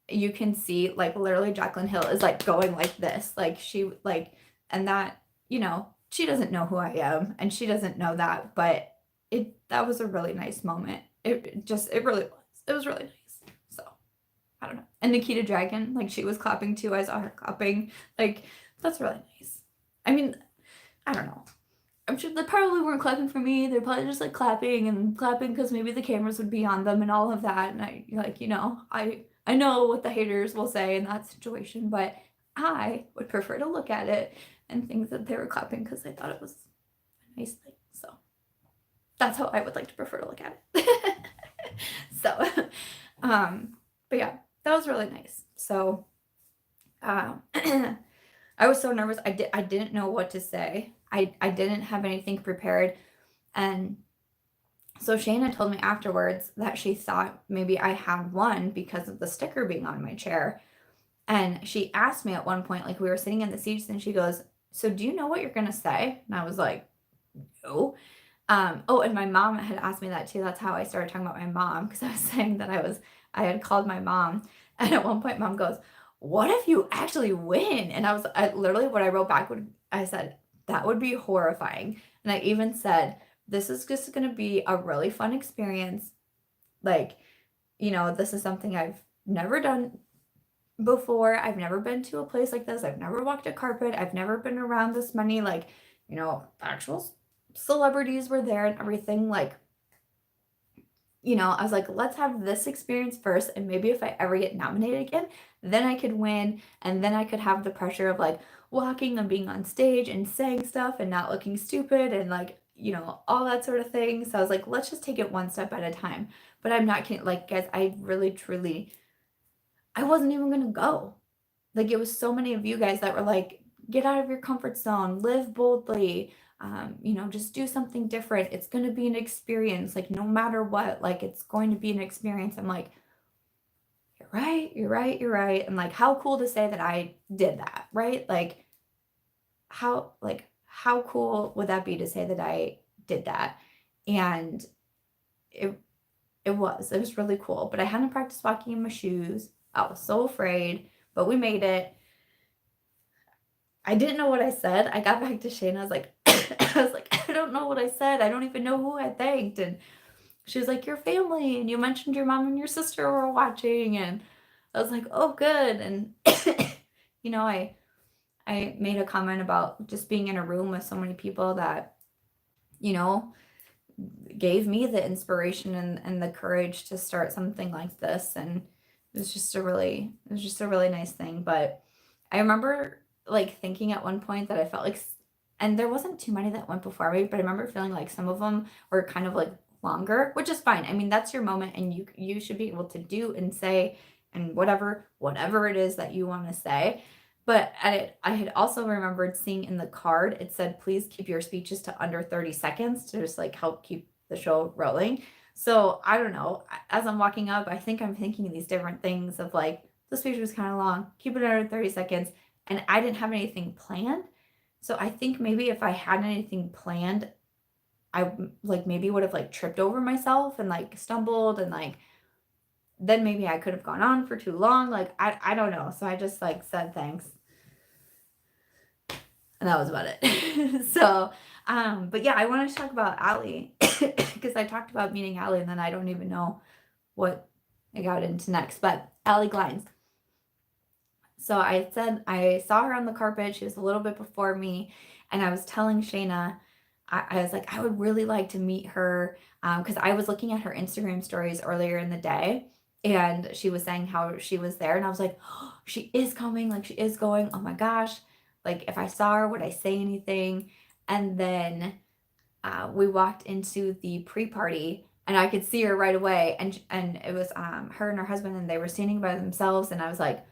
You can see, like, literally Jaclyn Hill is like going like this, like she like, and that, you know, she doesn't know who I am, and she doesn't know that, but that was a really nice moment. It really was. It was really nice. So I don't know. And Nikita Dragon, like, she was clapping too. I saw her clapping. Like, that's really nice. I mean, I don't know. I'm sure they probably weren't clapping for me. They're probably just like clapping because maybe the cameras would be on them and all of that. And I, like, you know, I know what the haters will say in that situation, but I would prefer to look at it and think that they were clapping because they thought it was a nice thing. So that's how I would like to prefer to look at it. So, but yeah, that was really nice. So, I was so nervous. I didn't know what to say. I didn't have anything prepared. And so Shayna told me afterwards that she thought maybe I had won because of the sticker being on my chair. And she asked me at one point, like, we were sitting in the seats, and she goes, "So do you know what you're gonna say?" And I was like, "No." Oh, and my mom had asked me that too. That's how I started talking about my mom, because I was saying that I had called my mom, and at one point mom goes, "What if you actually win?" And I literally, what I wrote back, I said, "That would be horrifying." And I even said, "This is just going to be a really fun experience. Like, you know, this is something I've never done before. I've never been to a place like this. I've never walked a carpet. I've never been around this many, like, you know, actual celebrities were there and everything. Like, you know, I was like, let's have this experience first, and maybe if I ever get nominated again, then I could win, and then I could have the pressure of like walking and being on stage and saying stuff and not looking stupid and, like, you know, all that sort of thing." So I was like, let's just take it one step at a time. But I'm not kidding, like, guys, I really truly, I wasn't even gonna go. Like, it was so many of you guys that were like, "Get out of your comfort zone, live boldly, you know, just do something different. It's going to be an experience. Like, no matter what, like, it's going to be an experience." I'm like, "You're right, you're right, you're right." And like, how cool to say that I did that, right? Like, how cool would that be to say that I did that? And it, it was really cool, but I hadn't practiced walking in my shoes. I was so afraid, but we made it. I didn't know what I said. I got back to Shane. I was like, I was like, "I don't know what I said. I don't even know who I thanked." And she was like, "Your family. And you mentioned your mom and your sister were watching." And I was like, "Oh, good." And, you know, I made a comment about just being in a room with so many people that, you know, gave me the inspiration and the courage to start something like this. And it was just a really nice thing. But I remember, like, thinking at one point that I felt like, and there wasn't too many that went before me, but I remember feeling like some of them were kind of like longer, which is fine. I mean, that's your moment, and you should be able to do and say and whatever it is that you want to say. But I had also remembered seeing in the card, it said, "Please keep your speeches to under 30 seconds to just like help keep the show rolling." So I don't know. As I'm walking up, I think I'm thinking of these different things of like, the speech was kind of long, keep it under 30 seconds. And I didn't have anything planned. So I think maybe if I had anything planned, I like maybe would have like tripped over myself and like stumbled and like then maybe I could have gone on for too long. Like, I don't know. So I just like said thanks. And that was about it. So, but yeah, I wanted to talk about Allie because I talked about meeting Allie and then I don't even know what I got into next. But Allie Glines. So I said I saw her on the carpet. She was a little bit before me, and I was telling Shayna, I was like, I would really like to meet her because I was looking at her Instagram stories earlier in the day, and she was saying how she was there, and I was like, oh, she is coming, like she is going. Oh my gosh, like if I saw her, would I say anything? And then we walked into the pre-party. And I could see her right away, and it was her and her husband, and they were standing by themselves. And I was like,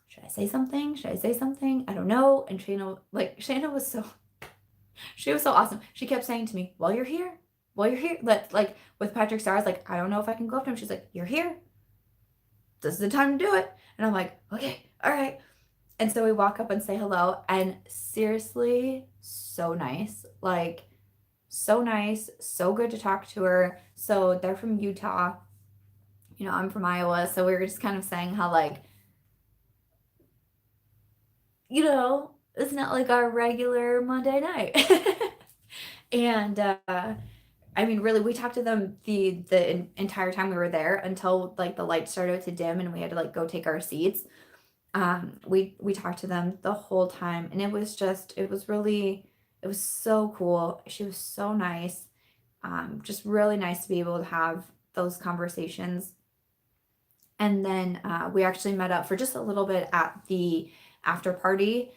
should I say something? Should I say something? I don't know. And Shayna was so, she was so awesome. She kept saying to me, while you're here, like with Patrick Starrr, I was like, I don't know if I can go up to him. She's like, you're here. This is the time to do it. And I'm like, okay, all right. And so we walk up and say hello. And seriously, so nice. Like, so nice. So good to talk to her. So they're from Utah. You know, I'm from Iowa. So we were just kind of saying how, like, you know, it's not like our regular Monday night. And I mean, really, we talked to them the entire time we were there until like the lights started to dim and we had to like go take our seats. We talked to them the whole time, and it was so cool. She was so nice. Just really nice to be able to have those conversations. And then we actually met up for just a little bit at the after party.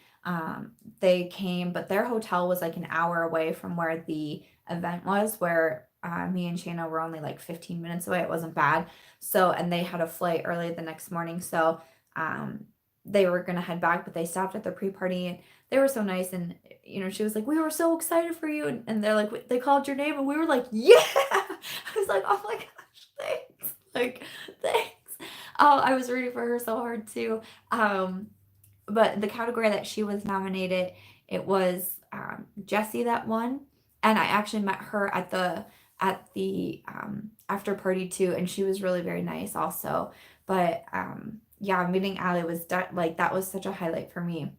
They came, but their hotel was like an hour away from where the event was, where me and Shayna were only like 15 minutes away. It wasn't bad. So, and they had a flight early the next morning. So, they were going to head back, but they stopped at the pre-party and they were so nice. And, you know, she was like, we were so excited for you. And they're like, they called your name and we were like, yeah. I was like, oh my gosh, thanks. Like, thanks. Oh, I was rooting for her so hard too. But the category that she was nominated, it was Jessie that won, and I actually met her at the after party too, and she was really very nice also. But yeah, meeting Allie was like that was such a highlight for me.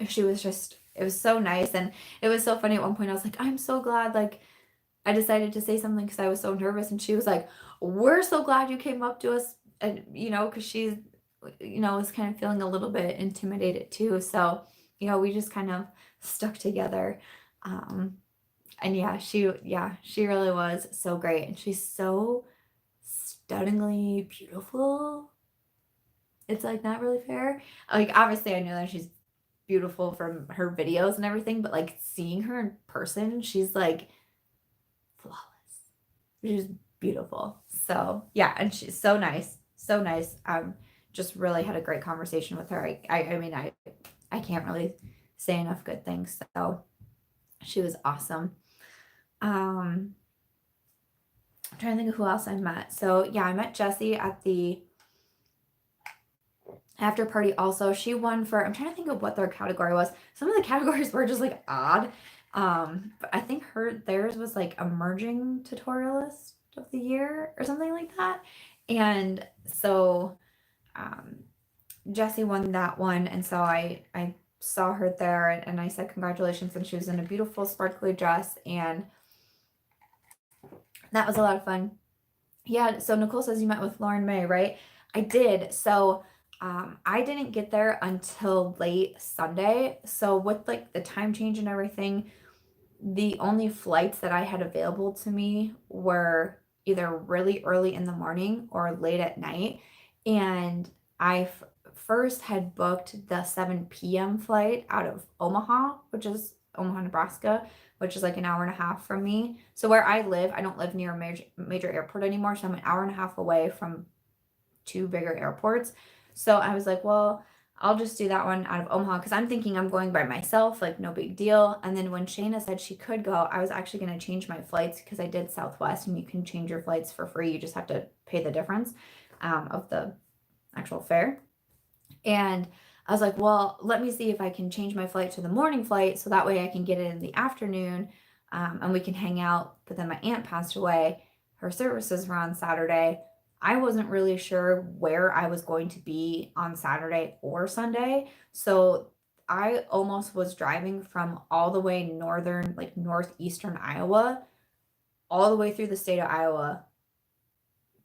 She was just it was so nice, and it was so funny. At one point, I was like, I'm so glad like I decided to say something because I was so nervous, and she was like, we're so glad you came up to us, and you know, because she's was kind of feeling a little bit intimidated too. So, we just kind of stuck together. And yeah, she really was so great. And she's so stunningly beautiful. It's like not really fair. Like, obviously I know that she's beautiful from her videos and everything, but like seeing her in person, she's like flawless. She's beautiful. So yeah, and she's so nice. So nice. Just really had a great conversation with her. I mean, I can't really say enough good things. So she was awesome. I'm trying to think of who else I met. So yeah, I met Jessie at the after party also. She won for, I'm trying to think of what their category was. Some of the categories were just like odd. But I think theirs was like emerging tutorialist of the year or something like that. And so Jessie won that one, and so I saw her there, and I said congratulations, and she was in a beautiful sparkly dress, and that was a lot of fun. Yeah, so Nicole says you met with Lauren May, right? I did. So I didn't get there until late Sunday. So with like the time change and everything, the only flights that I had available to me were either really early in the morning or late at night. And I first had booked the 7 p.m. flight out of Omaha, which is Omaha, Nebraska, which is like an hour and a half from me. So where I live, I don't live near a major airport anymore. So I'm an hour and a half away from 2 bigger airports. So I was like, well, I'll just do that one out of Omaha because I'm thinking I'm going by myself, like no big deal. And then when Shayna said she could go, I was actually going to change my flights because I did Southwest, and you can change your flights for free. You just have to pay the difference of the actual fare. And I was like, well, let me see if I can change my flight to the morning flight so that way I can get it in the afternoon and we can hang out. But then my aunt passed away. her services were on Saturday. I wasn't really sure where I was going to be on Saturday or Sunday. So I almost was driving from all the way northern, like northeastern Iowa, all the way through the state of Iowa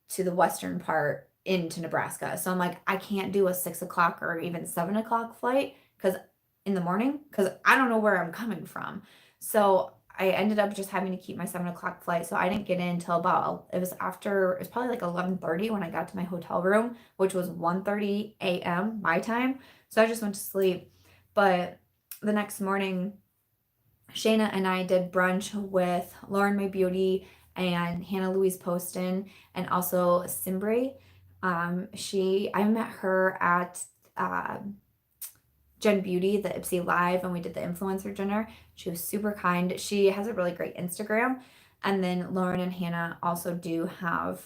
to the western part into Nebraska. So I'm like, I can't do a 6 o'clock or even 7 o'clock flight because in the morning, because I don't know where I'm coming from. So I ended up just having to keep my 7 o'clock flight. So I didn't get in until about, it was probably like 11:30 when I got to my hotel room, which was 1:30 a.m. my time. So I just went to sleep. But the next morning, Shayna and I did brunch with Mae Beauty and Louise Poston and also Cymbre. I met her at Jen Beauty, the Ipsy Live, and we did the influencer dinner. She was super kind. She has a really great Instagram. And then Lauren and Hannah also do have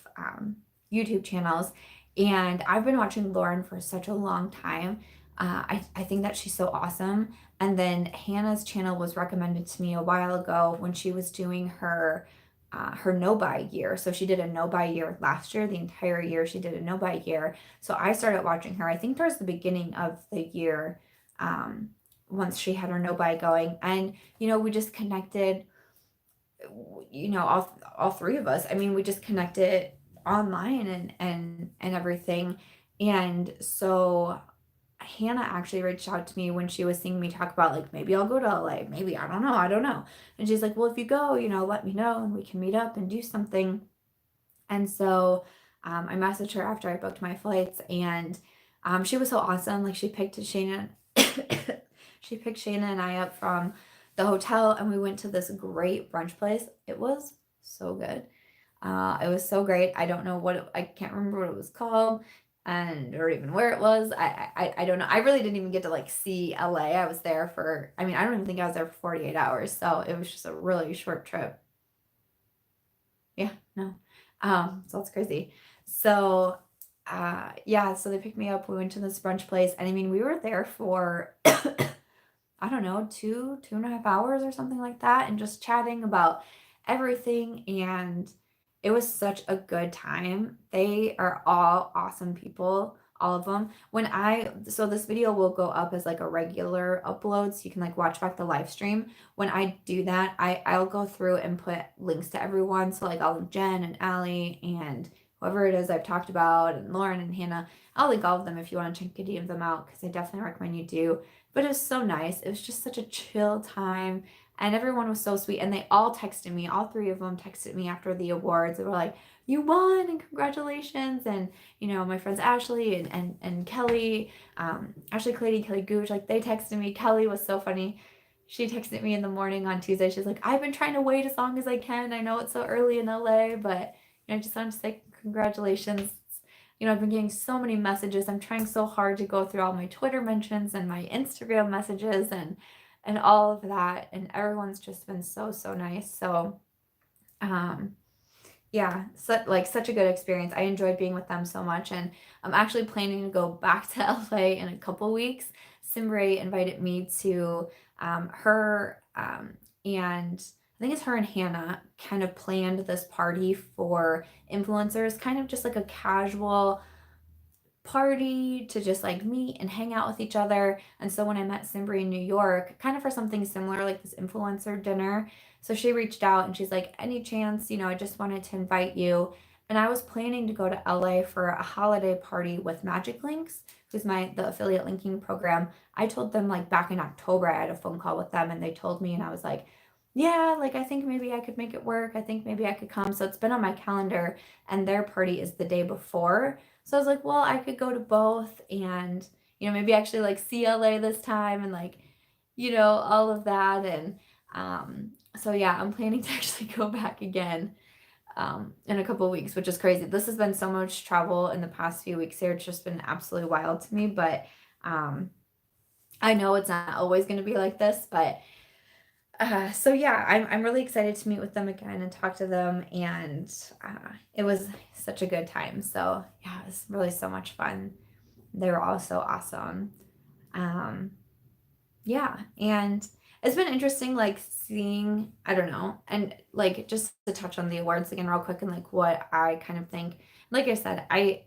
YouTube channels. And I've been watching Lauren for such a long time. I think that she's so awesome. And then Hannah's channel was recommended to me a while ago when she was doing her no-buy year. So she did a no-buy year last year, the entire year she did a no-buy year. So I started watching her, I think towards the beginning of the year, once she had her no-buy going. And, we just connected, all three of us. I mean, we just connected online and everything. And so Hannah actually reached out to me when she was seeing me talk about like, maybe I'll go to LA, maybe, I don't know. And she's like, well, if you go, let me know and we can meet up and do something. And so I messaged her after I booked my flights, and she was so awesome. Like she picked Shayna and I up from the hotel, and we went to this great brunch place. It was so good. It was so great. I don't know I can't remember what it was called or even where it was. I don't know. I really didn't even get to like see LA. I was there I don't even think I was there for 48 hours. So it was just a really short trip. Yeah, no. So that's crazy. So, so they picked me up. We went to this brunch place, and we were there for, I don't know, 2.5 hours or something like that, and just chatting about everything. And it was such a good time. They are all awesome people, all of them. So this video will go up as like a regular upload, so you can like watch back the live stream. When I do that, I'll go through and put links to everyone. So like I'll link Jen and Allie and whoever it is I've talked about, and Lauren and Hannah. I'll link all of them if you want to check any of them out, because I definitely recommend you do. But it was so nice. It was just such a chill time. And everyone was so sweet. And they all texted me. All three of them texted me after the awards. They were like, you won and congratulations. And, my friends Ashley and Kelly, Ashley, Klaty, Kelly, Gooch, like they texted me. Kelly was so funny. She texted me in the morning on Tuesday. She's like, I've been trying to wait as long as I can. I know it's so early in LA, but I just wanted to say congratulations. I've been getting so many messages. I'm trying so hard to go through all my Twitter mentions and my Instagram messages and all of that. And everyone's just been so, so nice. So, such a good experience. I enjoyed being with them so much. And I'm actually planning to go back to LA in a couple weeks. Cymbre invited me to her and I think it's her and Hannah kind of planned this party for influencers, kind of just like a casual party to just like meet and hang out with each other. And so when I met Cymbre in New York, kind of for something similar, like this influencer dinner, so she reached out and she's like, any chance, I just wanted to invite you. And I was planning to go to LA for a holiday party with Magic Links, who's the affiliate linking program. I told them like back in October, I had a phone call with them, and they told me, and I was like, yeah, like I think maybe I could make it work. I think maybe I could come. So it's been on my calendar, and their party is the day before. So I was like, well, I could go to both and, maybe actually like see LA this time and like, all of that. And so yeah, I'm planning to actually go back again in a couple of weeks, which is crazy. This has been so much travel in the past few weeks here. It's just been absolutely wild to me. But I know it's not always going to be like this, but so yeah, I'm really excited to meet with them again and talk to them, and it was such a good time. So yeah, it was really so much fun. They were all so awesome. Yeah, and it's been interesting, like, seeing, I don't know, and, like, just to touch on the awards again real quick and, like, what I kind of think. Like I said, I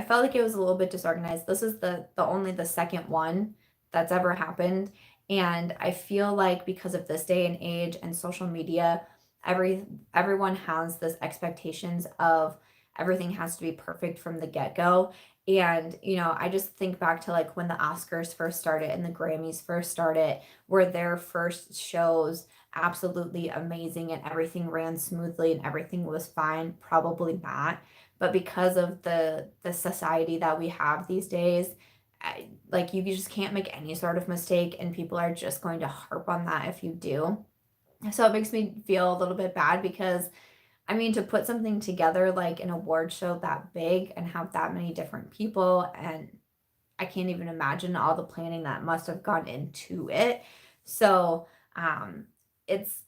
felt like it was a little bit disorganized. This is the only the second one that's ever happened, and I feel like because of this day and age and social media, everyone has this expectations of everything has to be perfect from the get-go, and, I just think back to, like, when the Oscars first started and the Grammys first started, were their first shows absolutely amazing and everything ran smoothly and everything was fine? Probably not. But because of the society that we have these days, like, you just can't make any sort of mistake, and people are just going to harp on that if you do. So it makes me feel a little bit bad because, I mean, to put something together like an award show that big and have that many different people, and I can't even imagine all the planning that must have gone into it. So, it's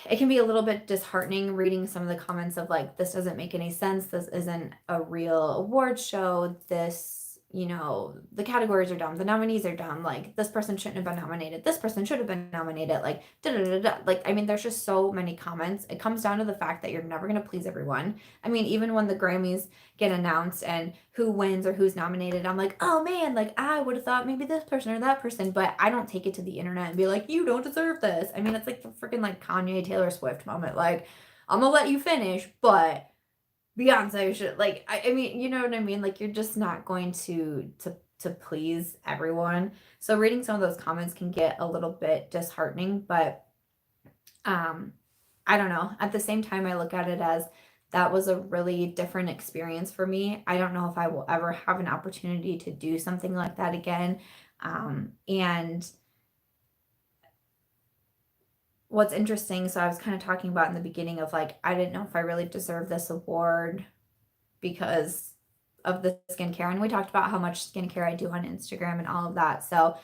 it can be a little bit disheartening reading some of the comments of like, this doesn't make any sense. This isn't a real award show. The categories are dumb. The nominees are dumb. Like, this person shouldn't have been nominated. This person should have been nominated. Like, da da da da. Like, I mean, there's just so many comments. It comes down to the fact that you're never going to please everyone. I mean, even when the Grammys get announced and who wins or who's nominated, I'm like, oh man, like, I would have thought maybe this person or that person, but I don't take it to the internet and be like, you don't deserve this. I mean, it's like the freaking like Kanye Taylor Swift moment. Like, I'm gonna let you finish, but Beyonce should, like, I mean, you know what I mean? Like, you're just not going to please everyone. So reading some of those comments can get a little bit disheartening, but um I don't know. At the same time, I look at it as that was a really different experience for me. I don't know if I will ever have an opportunity to do something like that again. And what's interesting, so I was kind of talking about in the beginning of like, I didn't know if I really deserved this award because of the skincare. And we talked about how much skincare I do on Instagram and all of that. So,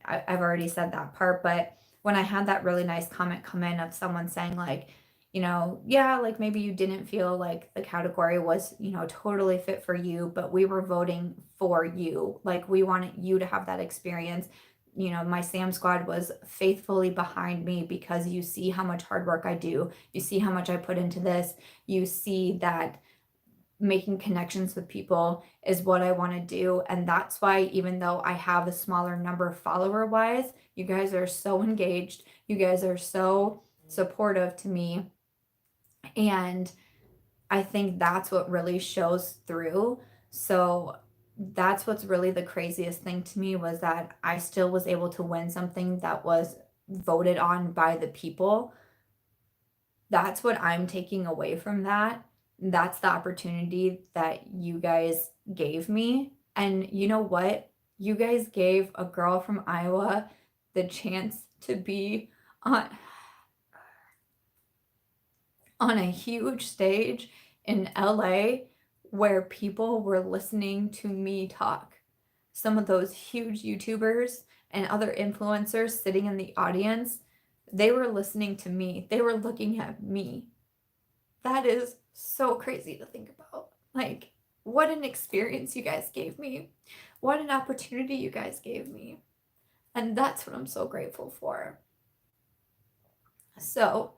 I've already said that part, but when I had that really nice comment come in of someone saying like, yeah, like maybe you didn't feel like the category was, totally fit for you, but we were voting for you. Like, we wanted you to have that experience. My Sam squad was faithfully behind me because you see how much hard work I do. You see how much I put into this. You see that making connections with people is what I want to do. And that's why, even though I have a smaller number follower wise, you guys are so engaged. You guys are so supportive to me. And I think that's what really shows through. So that's what's really the craziest thing to me, was that I still was able to win something that was voted on by the people. That's what I'm taking away from that. That's the opportunity that you guys gave me. And you know what? You guys gave a girl from Iowa the chance to be on a huge stage in LA where people were listening to me talk. Some of those huge YouTubers and other influencers sitting in the audience, they were listening to me. They were looking at me. That is so crazy to think about. Like, what an experience you guys gave me. What an opportunity you guys gave me. And that's what I'm so grateful for. So,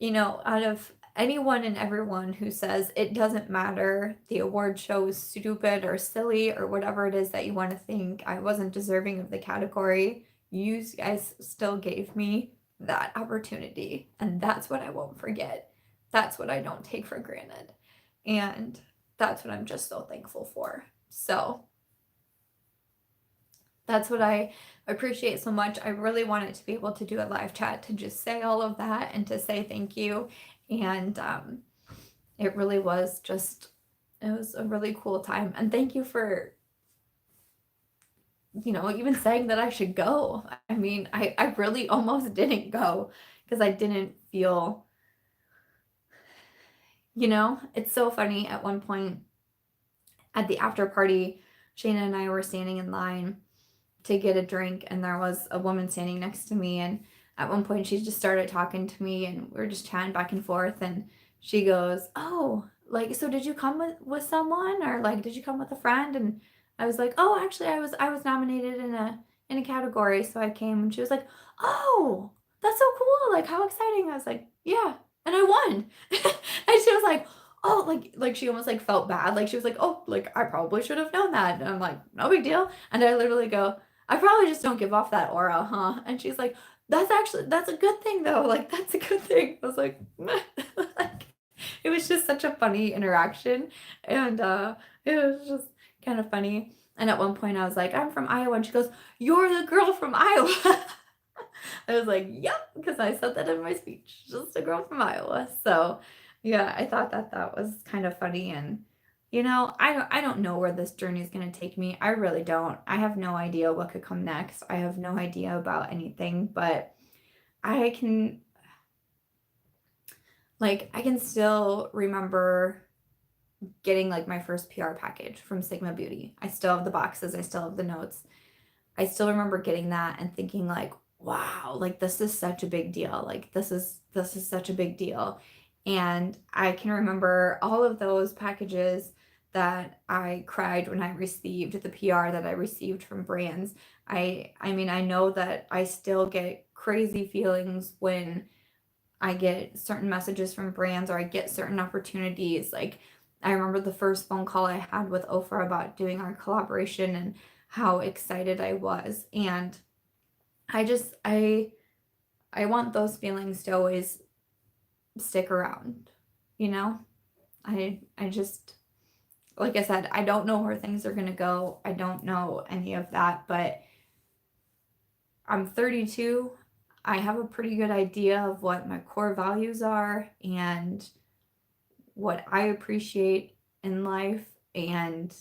out of anyone and everyone who says it doesn't matter, the award show is stupid or silly or whatever it is that you want to think, I wasn't deserving of the category, you guys still gave me that opportunity. And that's what I won't forget. That's what I don't take for granted. And that's what I'm just so thankful for. So that's what I appreciate so much. I really wanted to be able to do a live chat to just say all of that and to say thank you. And it really was it was a really cool time. And thank you for, even saying that I should go. I mean, I really almost didn't go because I didn't feel, it's so funny. At one point at the after party, Shayna and I were standing in line to get a drink, and there was a woman standing next to me, and at one point she just started talking to me and we were just chatting back and forth, and she goes, oh, like, so did you come with someone, or like did you come with a friend? And I was like, oh, actually I was nominated in a category. So I came and she was like, "Oh, that's so cool. Like, how exciting." I was like, "Yeah." And I won. And she was like, "Oh," like she almost like felt bad. Like she was like, "Oh, like I probably should have known that." And I'm like, "No big deal." And I literally go, "I probably just don't give off that aura, huh?" And she's like, that's a good thing though. Like that's a good thing." I was like, like it was just such a funny interaction. And it was just kind of funny. And at one point I was like, "I'm from Iowa." And she goes, "You're the girl from Iowa." I was like, "Yep," because I said that in my speech, just a girl from Iowa. So yeah, I thought that that was kind of funny. And I don't know where this journey is going to take me. I really don't. I have no idea what could come next. I have no idea about anything, but I can I can still remember getting like my first PR package from Sigma Beauty. I still have the boxes, I still have the notes. I still remember getting that and thinking like, wow, like this is such a big deal. Like this is such a big deal. And I can remember all of those packages that I cried when I received the PR that I received from brands. I mean, I know that I still get crazy feelings when I get certain messages from brands or I get certain opportunities. Like I remember the first phone call I had with Oprah about doing our collaboration and how excited I was. And I just I want those feelings to always stick around, you know? I just like I said, I don't know where things are going to go. I don't know any of that, but I'm 32. I have a pretty good idea of what my core values are and what I appreciate in life and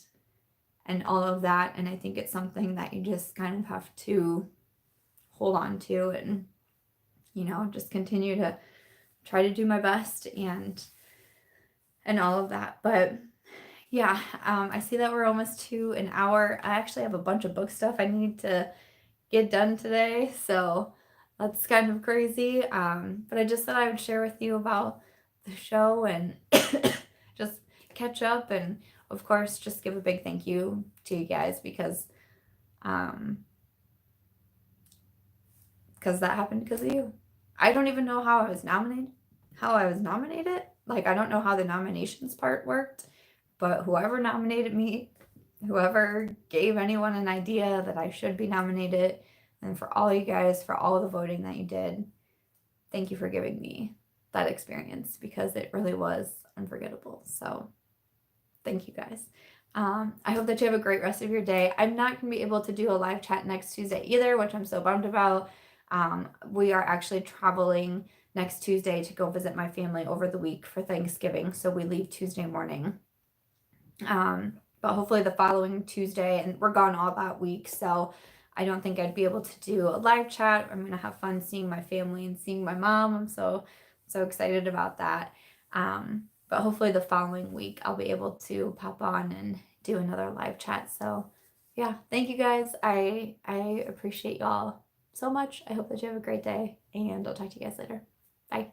all of that. And I think it's something that you just kind of have to hold on to and just continue to try to do my best and all of that. But yeah, I see that we're almost to an hour. I actually have a bunch of book stuff I need to get done today, so that's kind of crazy. But I just thought I would share with you about the show and just catch up, and of course, just give a big thank you to you guys um, because that happened because of you. I don't even know how I was nominated. Like I don't know how the nominations part worked, but whoever nominated me, whoever gave anyone an idea that I should be nominated, and for all you guys, for all the voting that you did, thank you for giving me that experience because it really was unforgettable. So thank you guys. I hope that you have a great rest of your day. I'm not going to be able to do a live chat next Tuesday either, which I'm so bummed about. We are actually traveling next Tuesday to go visit my family over the week for Thanksgiving. So we leave Tuesday morning. But hopefully the following Tuesday, and we're gone all that week. So I don't think I'd be able to do a live chat. I'm going to have fun seeing my family and seeing my mom. I'm so excited about that. But hopefully the following week I'll be able to pop on and do another live chat. So yeah, thank you guys. I appreciate y'all so much. I hope that you have a great day, and I'll talk to you guys later. Bye.